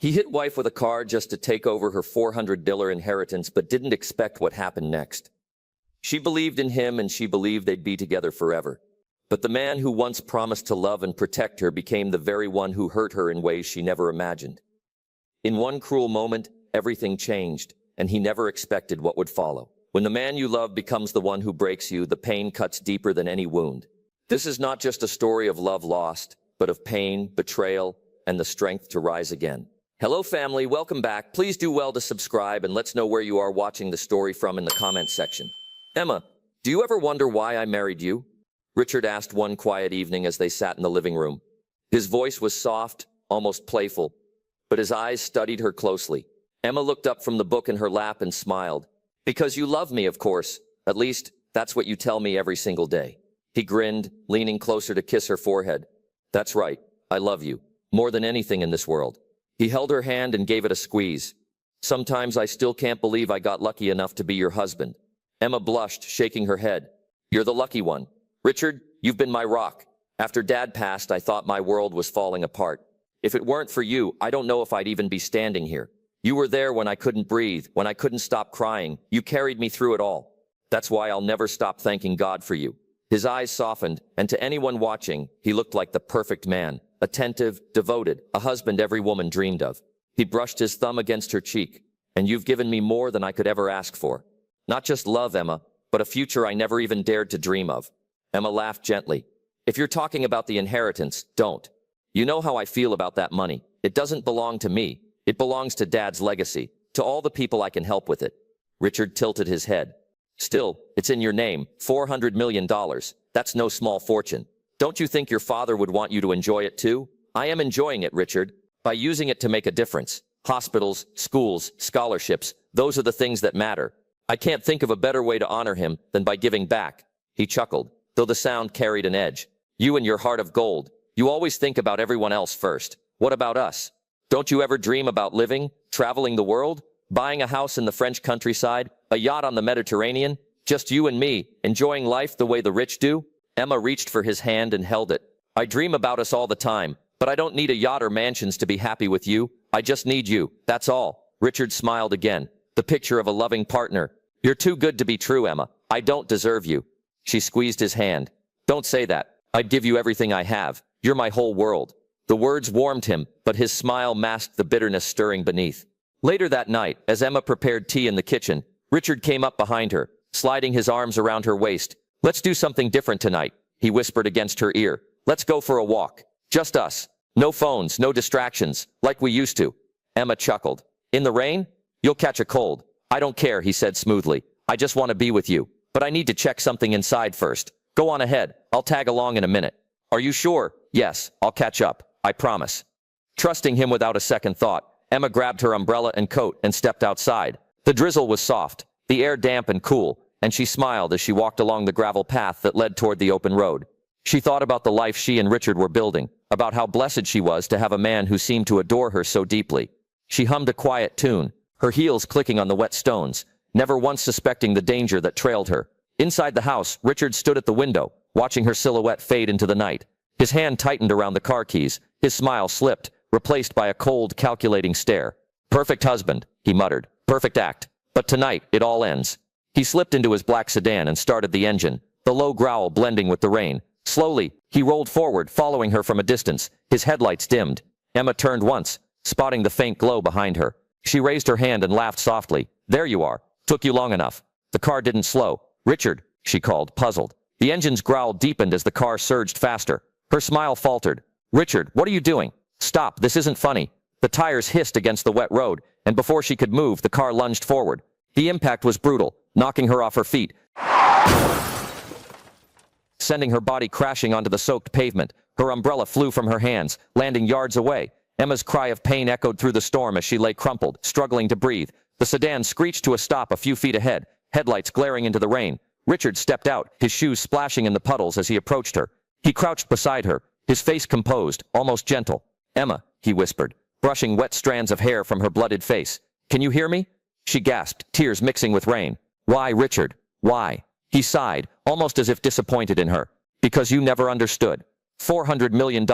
He hit wife with a car just to take over her $400 inheritance, but didn't expect what happened next. She believed in him and she believed they'd be together forever. But the man who once promised to love and protect her became the very one who hurt her in ways she never imagined. In one cruel moment, everything changed, and he never expected what would follow. When the man you love becomes the one who breaks you, the pain cuts deeper than any wound. This is not just a story of love lost, but of pain, betrayal, and the strength to rise again. Hello family, welcome back. Please do well to subscribe and let's know where you are watching the story from in the comments section. Emma, do you ever wonder why I married you? Richard asked one quiet evening as they sat in the living room. His voice was soft, almost playful, but his eyes studied her closely. Emma looked up from the book in her lap and smiled. Because you love me, of course. At least, that's what you tell me every single day. He grinned, leaning closer to kiss her forehead. That's right, I love you, more than anything in this world. He held her hand and gave it a squeeze. Sometimes I still can't believe I got lucky enough to be your husband. Emma blushed, shaking her head. You're the lucky one. Richard, you've been my rock. After Dad passed, I thought my world was falling apart. If it weren't for you, I don't know if I'd even be standing here. You were there when I couldn't breathe, when I couldn't stop crying. You carried me through it all. That's why I'll never stop thanking God for you. His eyes softened, and to anyone watching, he looked like the perfect man. Attentive, devoted, a husband every woman dreamed of. He brushed his thumb against her cheek. And you've given me more than I could ever ask for. Not just love, Emma, but a future I never even dared to dream of. Emma laughed gently. If you're talking about the inheritance, don't. You know how I feel about that money. It doesn't belong to me. It belongs to Dad's legacy, to all the people I can help with it. Richard tilted his head. Still, it's in your name, $400 million. That's no small fortune. Don't you think your father would want you to enjoy it too? I am enjoying it, Richard, by using it to make a difference. Hospitals, schools, scholarships, those are the things that matter. I can't think of a better way to honor him than by giving back. He chuckled, though the sound carried an edge. You and your heart of gold. You always think about everyone else first. What about us? Don't you ever dream about living, traveling the world, buying a house in the French countryside, a yacht on the Mediterranean, just you and me, enjoying life the way the rich do? Emma reached for his hand and held it. I dream about us all the time, but I don't need a yacht or mansions to be happy with you. I just need you, that's all. Richard smiled again, the picture of a loving partner. You're too good to be true, Emma. I don't deserve you. She squeezed his hand. Don't say that. I'd give you everything I have. You're my whole world. The words warmed him, but his smile masked the bitterness stirring beneath. Later that night, as Emma prepared tea in the kitchen, Richard came up behind her, sliding his arms around her waist. Let's do something different tonight, he whispered against her ear. Let's go for a walk. Just us. No phones, no distractions, like we used to. Emma chuckled. In the rain? You'll catch a cold. I don't care, he said smoothly. I just want to be with you. But I need to check something inside first. Go on ahead. I'll tag along in a minute. Are you sure? Yes, I'll catch up. I promise. Trusting him without a second thought, Emma grabbed her umbrella and coat and stepped outside. The drizzle was soft, the air damp and cool, and she smiled as she walked along the gravel path that led toward the open road. She thought about the life she and Richard were building, about how blessed she was to have a man who seemed to adore her so deeply. She hummed a quiet tune, her heels clicking on the wet stones, never once suspecting the danger that trailed her. Inside the house, Richard stood at the window, watching her silhouette fade into the night. His hand tightened around the car keys. His smile slipped, replaced by a cold, calculating stare. Perfect husband, he muttered. Perfect act. But tonight, it all ends. He slipped into his black sedan and started the engine, the low growl blending with the rain. Slowly, he rolled forward, following her from a distance. His headlights dimmed. Emma turned once, spotting the faint glow behind her. She raised her hand and laughed softly. There you are. Took you long enough. The car didn't slow. Richard, she called, puzzled. The engine's growl deepened as the car surged faster. Her smile faltered. Richard, what are you doing? Stop, this isn't funny. The tires hissed against the wet road, and before she could move, the car lunged forward. The impact was brutal, knocking her off her feet, sending her body crashing onto the soaked pavement. Her umbrella flew from her hands, landing yards away. Emma's cry of pain echoed through the storm as she lay crumpled, struggling to breathe. The sedan screeched to a stop a few feet ahead, headlights glaring into the rain. Richard stepped out, his shoes splashing in the puddles as he approached her. He crouched beside her, his face composed, almost gentle. Emma, he whispered, brushing wet strands of hair from her blooded face. Can you hear me? She gasped, tears mixing with rain. Why, Richard? Why? He sighed, almost as if disappointed in her. Because you never understood. $400 million,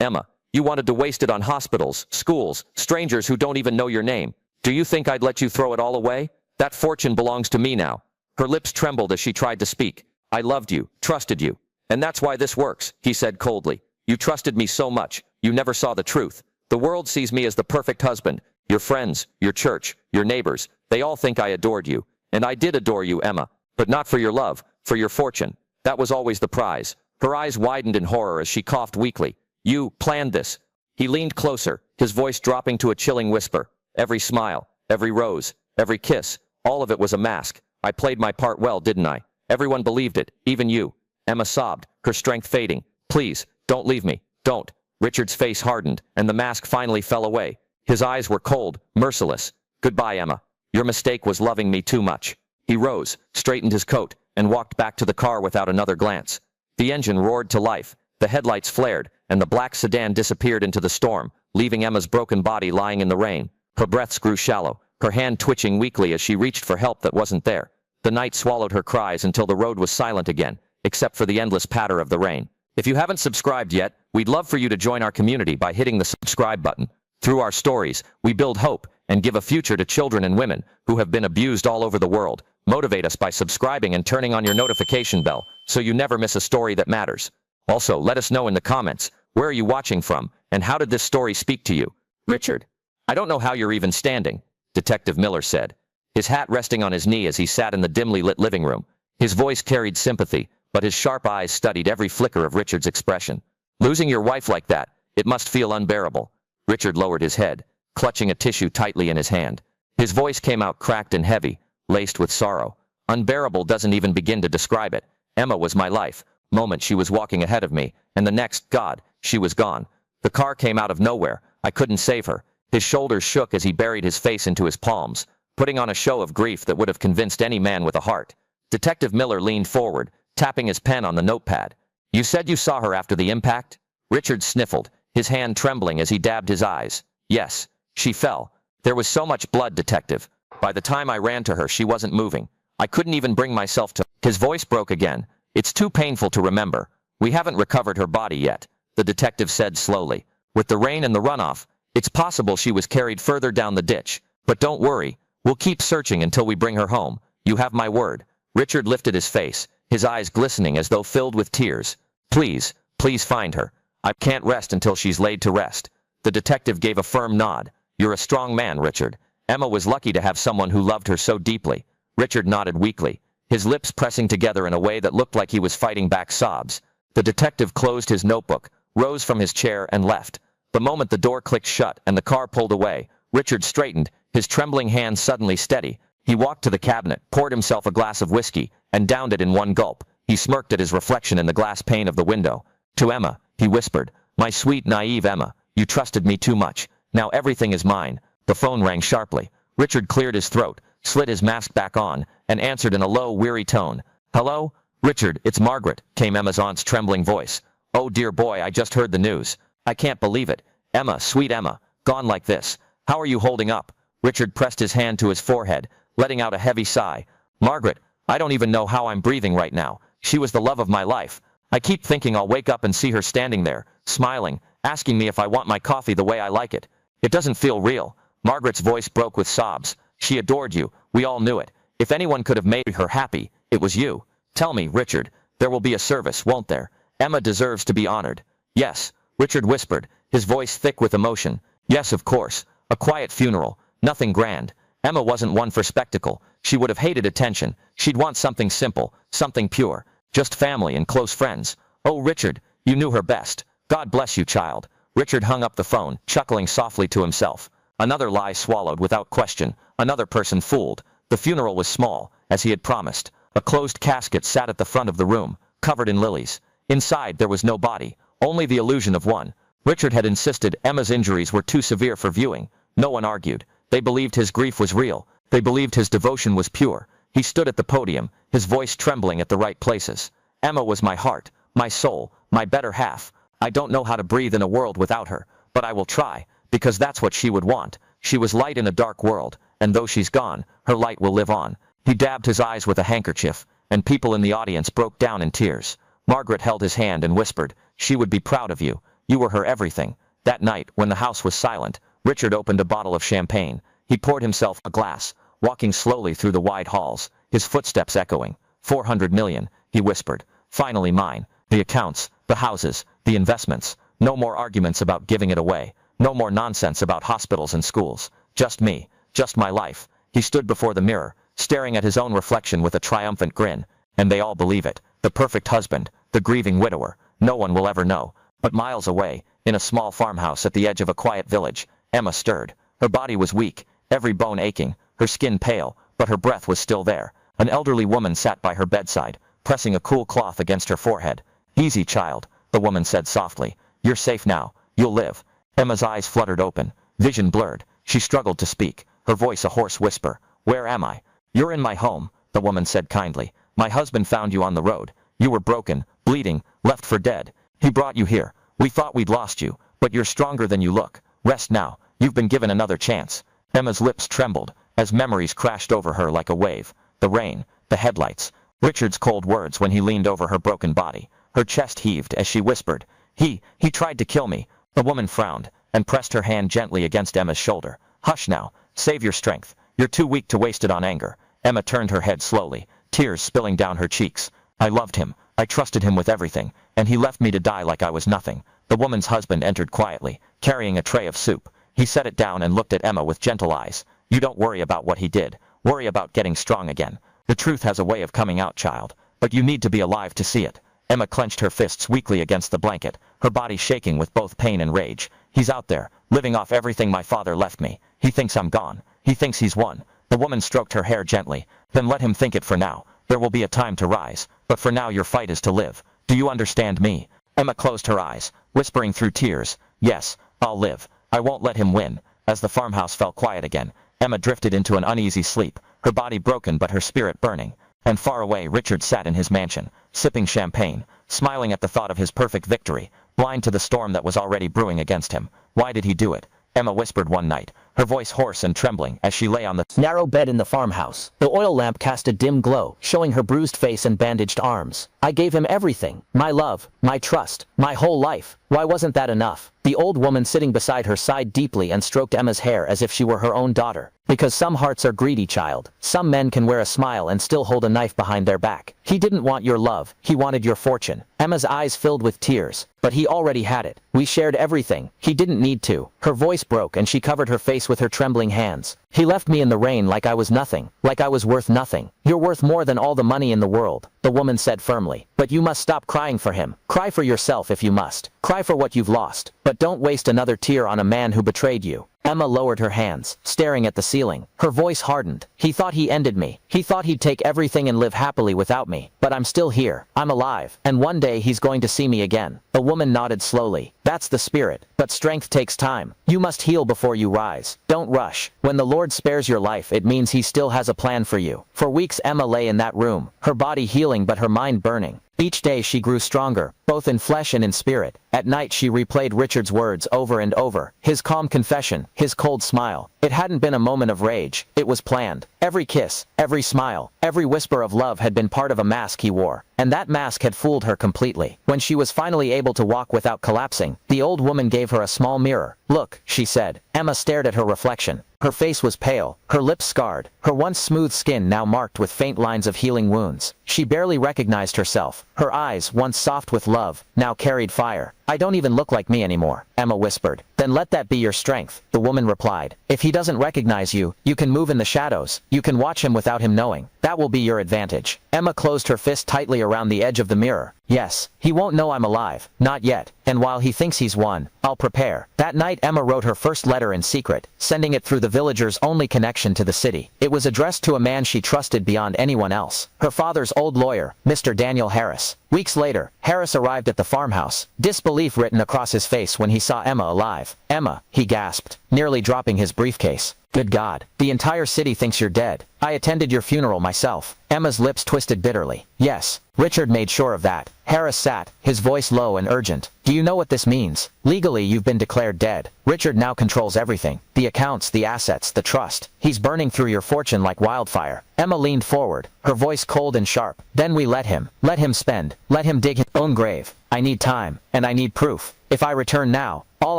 Emma. You wanted to waste it on hospitals, schools, strangers who don't even know your name. Do you think I'd let you throw it all away? That fortune belongs to me now." Her lips trembled as she tried to speak. "I loved you, trusted you. And that's why this works," he said coldly. "You trusted me so much, you never saw the truth. The world sees me as the perfect husband. Your friends, your church, your neighbors, they all think I adored you. And I did adore you, Emma. But not for your love, for your fortune. That was always the prize." Her eyes widened in horror as she coughed weakly. "You planned this." He leaned closer, his voice dropping to a chilling whisper. "Every smile, every rose, every kiss, all of it was a mask. I played my part well, didn't I? Everyone believed it, even you." Emma sobbed, her strength fading. "Please, don't leave me, don't." Richard's face hardened, and the mask finally fell away. His eyes were cold, merciless. "Goodbye, Emma. Your mistake was loving me too much." He rose, straightened his coat, and walked back to the car without another glance. The engine roared to life, the headlights flared, and the black sedan disappeared into the storm, leaving Emma's broken body lying in the rain. Her breaths grew shallow, her hand twitching weakly as she reached for help that wasn't there. The night swallowed her cries until the road was silent again, except for the endless patter of the rain. If you haven't subscribed yet, we'd love for you to join our community by hitting the subscribe button. Through our stories, we build hope and give a future to children and women who have been abused all over the world. Motivate us by subscribing and turning on your notification bell so you never miss a story that matters. Also, let us know in the comments, where are you watching from, and how did this story speak to you? Richard, I don't know how you're even standing, Detective Miller said, his hat resting on his knee as he sat in the dimly lit living room. His voice carried sympathy, but his sharp eyes studied every flicker of Richard's expression. "Losing your wife like that, it must feel unbearable." Richard lowered his head, clutching a tissue tightly in his hand. His voice came out cracked and heavy, laced with sorrow. "Unbearable doesn't even begin to describe it. Emma was my life. Moment she was walking ahead of me, and the next, God, she was gone. The car came out of nowhere. I couldn't save her." His shoulders shook as he buried his face into his palms, putting on a show of grief that would have convinced any man with a heart. Detective Miller leaned forward, tapping his pen on the notepad. "You said you saw her after the impact?" Richard sniffled, his hand trembling as he dabbed his eyes. "Yes, she fell. There was so much blood, Detective. By the time I ran to her, she wasn't moving. I couldn't even bring myself to—" His voice broke again. "It's too painful to remember. We haven't recovered her body yet," the detective said slowly. "With the rain and the runoff, it's possible she was carried further down the ditch. But don't worry, we'll keep searching until we bring her home. You have my word." Richard lifted his face, his eyes glistening as though filled with tears. "Please, please find her. I can't rest until she's laid to rest." The detective gave a firm nod. "You're a strong man, Richard. Emma was lucky to have someone who loved her so deeply." Richard nodded weakly, his lips pressing together in a way that looked like he was fighting back sobs. The detective closed his notebook, rose from his chair, and left. The moment the door clicked shut and the car pulled away, Richard straightened, his trembling hands suddenly steady. He walked to the cabinet, poured himself a glass of whiskey, and downed it in one gulp. He smirked at his reflection in the glass pane of the window. "To Emma," he whispered, "my sweet, naive Emma, you trusted me too much. Now everything is mine." The phone rang sharply. Richard cleared his throat, slid his mask back on, and answered in a low, weary tone. "Hello? Richard, it's Margaret," came Emma's aunt's trembling voice. "Oh dear boy, I just heard the news. I can't believe it. Emma, sweet Emma, gone like this. How are you holding up?" Richard pressed his hand to his forehead, letting out a heavy sigh. "Margaret, I don't even know how I'm breathing right now. She was the love of my life. I keep thinking I'll wake up and see her standing there, smiling, asking me if I want my coffee the way I like it. It doesn't feel real." Margaret's voice broke with sobs. "She adored you. We all knew it. If anyone could have made her happy, it was you. Tell me, Richard, there will be a service, won't there? Emma deserves to be honored." "Yes," Richard whispered, his voice thick with emotion. "Yes, of course. A quiet funeral. Nothing grand. Emma wasn't one for spectacle. She would have hated attention. She'd want something simple, something pure. Just family and close friends. Oh, Richard, you knew her best. God bless you, child." Richard hung up the phone, chuckling softly to himself. Another lie swallowed without question. Another person fooled. The funeral was small, as he had promised. A closed casket sat at the front of the room, covered in lilies. Inside there was no body, only the illusion of one. Richard had insisted Emma's injuries were too severe for viewing. No one argued. They believed his grief was real. They believed his devotion was pure. He stood at the podium, his voice trembling at the right places. "Emma was my heart, my soul, my better half. I don't know how to breathe in a world without her, but I will try, because that's what she would want. She was light in a dark world, and though she's gone, her light will live on." He dabbed his eyes with a handkerchief, and people in the audience broke down in tears. Margaret held his hand and whispered, "She would be proud of you. You were her everything." That night, when the house was silent, Richard opened a bottle of champagne. He poured himself a glass, walking slowly through the wide halls, his footsteps echoing. 400 million, he whispered. Finally mine. The accounts, the houses, the investments. No more arguments about giving it away. No more nonsense about hospitals and schools. Just me. Just my life. He stood before the mirror, staring at his own reflection with a triumphant grin. And they all believe it. The perfect husband, the grieving widower. No one will ever know. But miles away, in a small farmhouse at the edge of a quiet village, Emma stirred. Her body was weak, every bone aching, her skin pale, but her breath was still there. An elderly woman sat by her bedside, pressing a cool cloth against her forehead. Easy, child, the woman said softly. You're safe now. You'll live. Emma's eyes fluttered open, vision blurred. She struggled to speak, her voice a hoarse whisper. Where am I? You're in my home, the woman said kindly. My husband found you on the road. You were broken, bleeding, left for dead. He brought you here. We thought we'd lost you, but you're stronger than you look. Rest now. You've been given another chance. Emma's lips trembled, as memories crashed over her like a wave. The rain, the headlights, Richard's cold words when he leaned over her broken body. Her chest heaved as she whispered, He tried to kill me. The woman frowned, and pressed her hand gently against Emma's shoulder. Hush now. Save your strength. You're too weak to waste it on anger. Emma turned her head slowly, tears spilling down her cheeks. I loved him. I trusted him with everything, and he left me to die like I was nothing. The woman's husband entered quietly, carrying a tray of soup. He set it down and looked at Emma with gentle eyes. You don't worry about what he did. Worry about getting strong again. The truth has a way of coming out, child, but you need to be alive to see it. Emma clenched her fists weakly against the blanket, her body shaking with both pain and rage. He's out there, living off everything my father left me. He thinks I'm gone. He thinks he's won. The woman stroked her hair gently. Then let him think it for now. There will be a time to rise, but for now your fight is to live. Do you understand me? Emma closed her eyes, whispering through tears. Yes, I'll live. I won't let him win. As the farmhouse fell quiet again, Emma drifted into an uneasy sleep, her body broken but her spirit burning. And far away Richard sat in his mansion, sipping champagne, smiling at the thought of his perfect victory, blind to the storm that was already brewing against him. Why did he do it? Emma whispered one night, her voice hoarse and trembling as she lay on the narrow bed in the farmhouse. The oil lamp cast a dim glow, showing her bruised face and bandaged arms. I gave him everything. My love, my trust, my whole life. Why wasn't that enough? The old woman sitting beside her sighed deeply and stroked Emma's hair as if she were her own daughter. Because some hearts are greedy, child. Some men can wear a smile and still hold a knife behind their back. He didn't want your love. He wanted your fortune. Emma's eyes filled with tears. But he already had it. We shared everything. He didn't need to. Her voice broke and she covered her face with her trembling hands. He left me in the rain like I was nothing, like I was worth nothing. You're worth more than all the money in the world, the woman said firmly. But you must stop crying for him. Cry for yourself if you must. Cry for what you've lost. But don't waste another tear on a man who betrayed you. Emma lowered her hands, staring at the ceiling. Her voice hardened. He thought he ended me. He thought he'd take everything and live happily without me. But I'm still here. I'm alive. And one day he's going to see me again. The woman nodded slowly. That's the spirit. But strength takes time. You must heal before you rise. Don't rush. When the Lord spares your life, it means he still has a plan for you. For weeks Emma lay in that room, her body healing but her mind burning. Each day she grew stronger, both in flesh and in spirit. At night she replayed Richard's words over and over. His calm confession, his cold smile. It hadn't been a moment of rage. It was planned. Every kiss, every smile, every whisper of love had been part of a mask he wore. And that mask had fooled her completely. When she was finally able to walk without collapsing, the old woman gave her a small mirror. Look, she said. Emma stared at her reflection. Her face was pale, her lips scarred, her once smooth skin now marked with faint lines of healing wounds. She barely recognized herself. Her eyes, once soft with love, now carried fire. I don't even look like me anymore, Emma whispered. Then let that be your strength, the woman replied. If he doesn't recognize you, you can move in the shadows. You can watch him without him knowing. That will be your advantage. Emma closed her fist tightly around the edge of the mirror. Yes, he won't know I'm alive. Not yet. And while he thinks he's won, I'll prepare. That night Emma wrote her first letter in secret, sending it through the villagers' only connection to the city. It was addressed to a man she trusted beyond anyone else. Her father's old lawyer, Mr. Daniel Harris. Weeks later, Harris arrived at the farmhouse, disbelief written across his face when he saw Emma alive. Emma, he gasped, nearly dropping his briefcase. Good God, the entire city thinks you're dead. I attended your funeral myself. Emma's lips twisted bitterly. Yes, Richard made sure of that. Harris sat, his voice low and urgent. Do you know what this means? Legally you've been declared dead. Richard now controls everything. The accounts, the assets, the trust. He's burning through your fortune like wildfire. Emma leaned forward, her voice cold and sharp. Then we let him spend. Let him dig his own grave. I need time, and I need proof. If I return now, All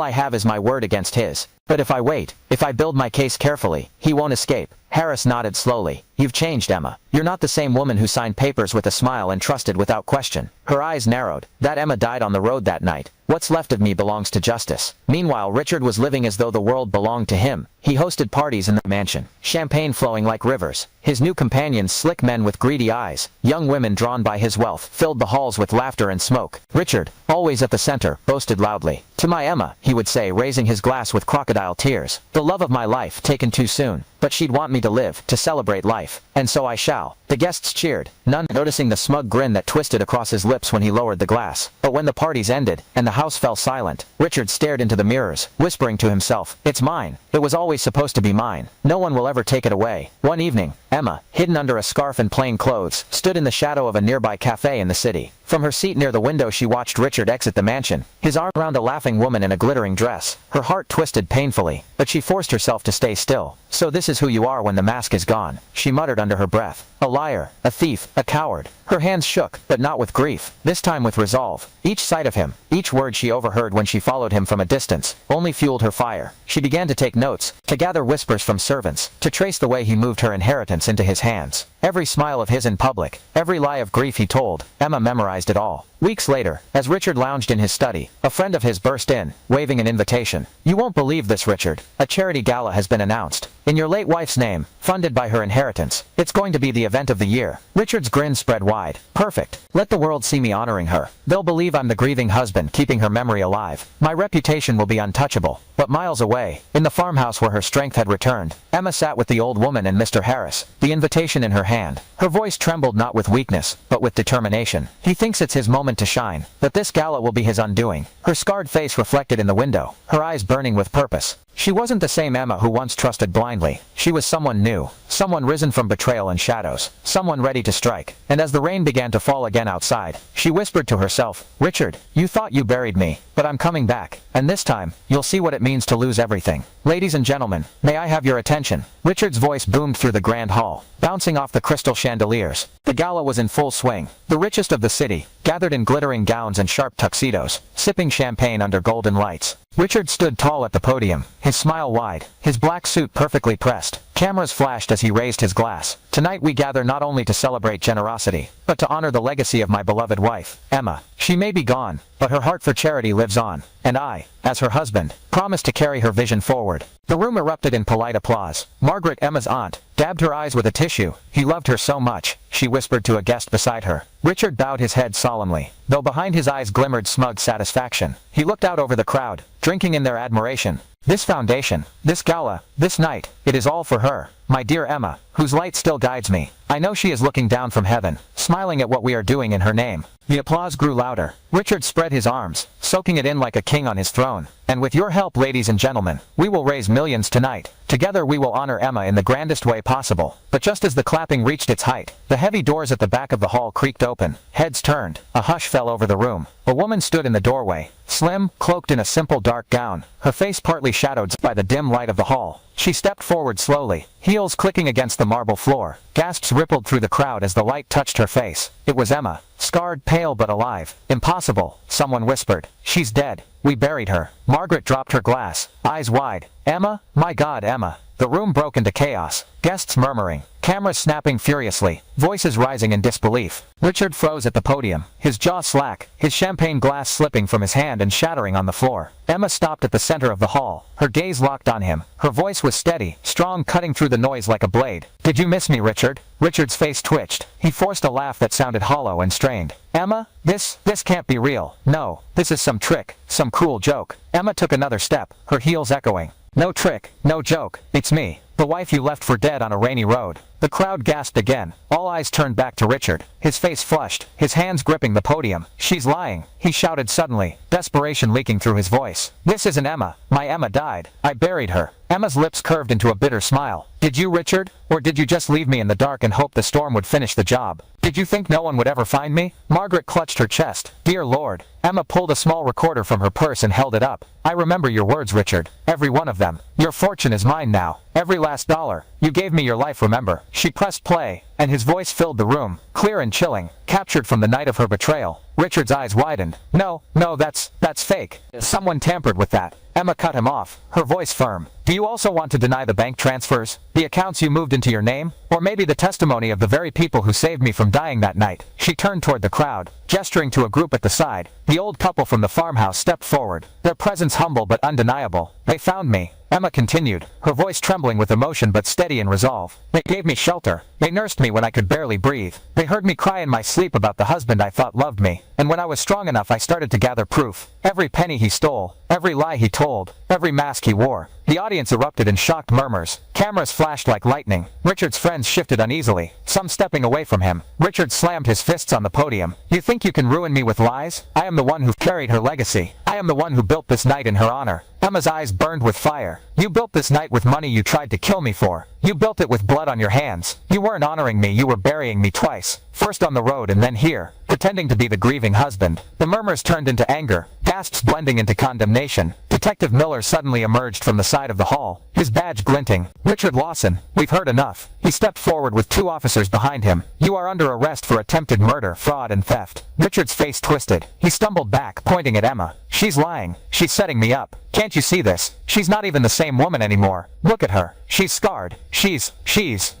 I have is my word against his. But if I wait, if I build my case carefully, he won't escape. Harris nodded slowly. You've changed, Emma. You're not the same woman who signed papers with a smile and trusted without question. Her eyes narrowed. That Emma died on the road that night. What's left of me belongs to justice. Meanwhile, Richard was living as though the world belonged to him. He hosted parties in the mansion, champagne flowing like rivers. His new companions, slick men with greedy eyes, young women drawn by his wealth, filled the halls with laughter and smoke. Richard, always at the center, boasted loudly. To my Emma, he would say, raising his glass with crocodile tears. The love of my life, taken too soon. But she'd want me to live, to celebrate life. And so I shall. The guests cheered, none noticing the smug grin that twisted across his lips when he lowered the glass. But when the parties ended, and the house fell silent, Richard stared into the mirrors, whispering to himself, it's mine. It was always supposed to be mine. No one will ever take it away. One evening, Emma, hidden under a scarf and plain clothes, stood in the shadow of a nearby cafe in the city. From her seat near the window she watched Richard exit the mansion, his arm around a laughing woman in a glittering dress. Her heart twisted painfully, but she forced herself to stay still. So this is who you are when the mask is gone, she muttered under her breath. A liar, a thief, a coward. Her hands shook, but not with grief, this time with resolve. Each sight of him, each word she overheard when she followed him from a distance, only fueled her fire. She began to take notes, to gather whispers from servants, to trace the way he moved her inheritance into his hands. Every smile of his in public, every lie of grief he told, Emma memorized it all. Weeks later, as Richard lounged in his study, a friend of his burst in, waving an invitation. You won't believe this, Richard. A charity gala has been announced. In your late wife's name, funded by her inheritance. It's going to be the event of the year. Richard's grin spread wide. Perfect. Let the world see me honoring her. They'll believe I'm the grieving husband keeping her memory alive. My reputation will be untouchable. But miles away, in the farmhouse where her strength had returned, Emma sat with the old woman and Mr. Harris, the invitation in her hand. Her voice trembled not with weakness, but with determination. He thinks it's his moment to shine, but this gala will be his undoing. Her scarred face reflected in the window, her eyes burning with purpose. She wasn't the same Emma who once trusted blindly. She was someone new, someone risen from betrayal and shadows, someone ready to strike. And as the rain began to fall again outside, she whispered to herself, Richard, you thought you buried me, but I'm coming back, and this time, you'll see what it means to lose everything. Ladies and gentlemen, may I have your attention? Richard's voice boomed through the grand hall, bouncing off the crystal chandeliers. The gala was in full swing. The richest of the city, gathered in glittering gowns and sharp tuxedos, sipping champagne under golden lights. Richard stood tall at the podium, his smile wide, his black suit perfectly pressed. Cameras flashed as he raised his glass. Tonight we gather not only to celebrate generosity, but to honor the legacy of my beloved wife, Emma. She may be gone, but her heart for charity lives on, and I, as her husband, promise to carry her vision forward. The room erupted in polite applause. Margaret, Emma's aunt, dabbed her eyes with a tissue. He loved her so much, she whispered to a guest beside her. Richard bowed his head solemnly, though behind his eyes glimmered smug satisfaction. He looked out over the crowd, drinking in their admiration. This foundation, this gala, this night, it is all for her, my dear Emma, whose light still guides me. I know she is looking down from heaven, smiling at what we are doing in her name. The applause grew louder. Richard spread his arms, soaking it in like a king on his throne. And with your help, ladies and gentlemen, we will raise millions tonight. Together we will honor Emma in the grandest way possible. But just as the clapping reached its height, the heavy doors at the back of the hall creaked open. Heads turned. A hush fell over the room. A woman stood in the doorway, slim, cloaked in a simple dark gown, her face partly shadowed by the dim light of the hall. She stepped forward slowly, heels clicking against the marble floor. Gasps rippled through the crowd as the light touched her face. It was Emma, scarred, pale but alive. Impossible, someone whispered. She's dead. We buried her. Margaret dropped her glass, eyes wide. Emma? My God, Emma. The room broke into chaos. Guests murmuring, cameras snapping furiously, voices rising in disbelief. Richard froze at the podium, his jaw slack, his champagne glass slipping from his hand and shattering on the floor. Emma stopped at the center of the hall, her gaze locked on him. Her voice was steady, strong, cutting through the noise like a blade. Did you miss me, Richard? Richard's face twitched. He forced a laugh that sounded hollow and strained. Emma, this can't be real. No, this is some trick, some cruel joke. Emma took another step, her heels echoing. No trick, no joke, it's me, the wife you left for dead on a rainy road. The crowd gasped again. All eyes turned back to Richard, his face flushed, his hands gripping the podium. She's lying, he shouted suddenly, desperation leaking through his voice. This isn't Emma. My Emma died. I buried her. Emma's lips curved into a bitter smile. Did you, Richard? Or did you just leave me in the dark and hope the storm would finish the job? Did you think no one would ever find me? Margaret clutched her chest. Dear Lord. Emma pulled a small recorder from her purse and held it up. I remember your words, Richard. Every one of them. Your fortune is mine now. Every last dollar. You gave me your life, remember? She pressed play, and his voice filled the room, clear and chilling, captured from the night of her betrayal. Richard's eyes widened. No, that's fake. Someone tampered with that. Emma cut him off, her voice firm. Do you also want to deny the bank transfers, the accounts you moved into your name, or maybe the testimony of the very people who saved me from dying that night? She turned toward the crowd, gesturing to a group at the side. The old couple from the farmhouse stepped forward, their presence humble but undeniable. They found me, Emma continued, her voice trembling with emotion but steady in resolve. They gave me shelter. They nursed me when I could barely breathe. They heard me cry in my sleep about the husband I thought loved me. And when I was strong enough, I started to gather proof. Every penny he stole, every lie he told, every mask he wore. The audience erupted in shocked murmurs. Cameras flashed like lightning. Richard's friends shifted uneasily, some stepping away from him. Richard slammed his fists on the podium. You think you can ruin me with lies? I am the one who carried her legacy. I am the one who built this night in her honor. Emma's eyes burned with fire. You built this night with money you tried to kill me for. You built it with blood on your hands. You weren't honoring me, you were burying me twice. First on the road and then here, pretending to be the grieving husband. The murmurs turned into anger, gasps blending into condemnation. Detective Miller suddenly emerged from the side of the hall, his badge glinting. Richard Lawson, we've heard enough. He stepped forward with 2 officers behind him. You are under arrest for attempted murder, fraud, and theft. Richard's face twisted. He stumbled back, pointing at Emma. She's lying. She's setting me up. Can't you see this? She's not even the same woman anymore. Look at her. She's scarred. She's...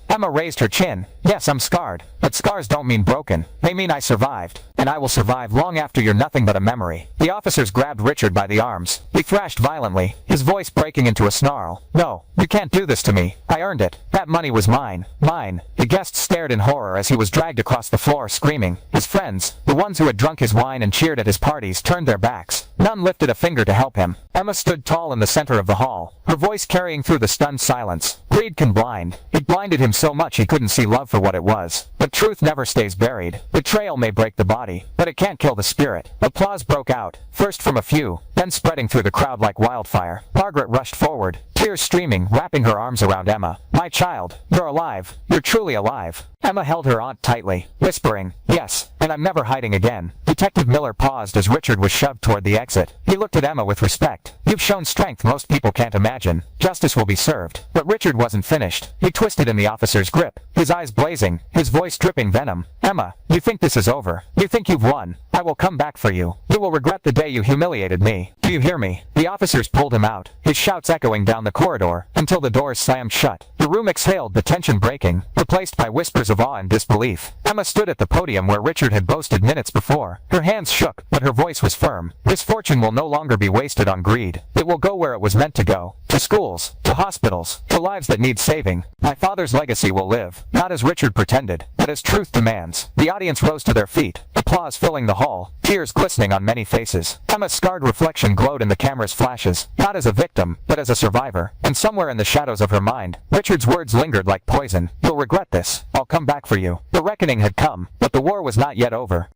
Emma raised her chin. Yes, I'm scarred. But scars don't mean broken. They mean I survived. And I will survive long after you're nothing but a memory. The officers grabbed Richard by the arms. He thrashed violently, his voice breaking into a snarl. No, you can't do this to me. I earned it. That money was mine. Mine. The guests stared in horror as he was dragged across the floor screaming. His friends, the ones who had drunk his wine and cheered at his parties, turned their backs. None lifted a finger to help him. Emma stood tall in the center of the hall, her voice carrying through the stunned silence. Greed can blind. It blinded him so much he couldn't see love for what it was. But truth never stays buried. Betrayal may break the body, but it can't kill the spirit. Applause broke out, first from a few, then spreading through the crowd like wildfire. Margaret rushed forward, tears streaming, wrapping her arms around Emma. My child, you're alive. You're truly alive. Emma held her aunt tightly, whispering, yes, and I'm never hiding again. Detective Miller paused as Richard was shoved toward the exit. He looked at Emma with respect. You've shown strength most people can't imagine. Justice will be served. But Richard wasn't finished. He twisted in the officer's grip, his eyes blazing, his voice dripping venom. Emma, you think this is over? You think you've won? I will come back for you. You will regret the day you humiliated me. Do you hear me? The officers pulled him out, his shouts echoing down the corridor, until the doors slammed shut. The room exhaled, the tension breaking, replaced by whispers of awe and disbelief. Emma stood at the podium where Richard had boasted minutes before. Her hands shook, but her voice was firm. This fortune will no longer be wasted on greed. It will go where it was meant to go. To schools, to hospitals, to lives that need saving. My father's legacy will live, not as Richard pretended, but as truth demands. The audience rose to their feet, applause filling the hall, tears glistening on many faces. Emma's scarred reflection glowed in the camera's flashes, not as a victim, but as a survivor. And somewhere in the shadows of her mind, Richard's words lingered like poison. You'll regret this. I'll come back for you. The reckoning had come, but the war was not yet over.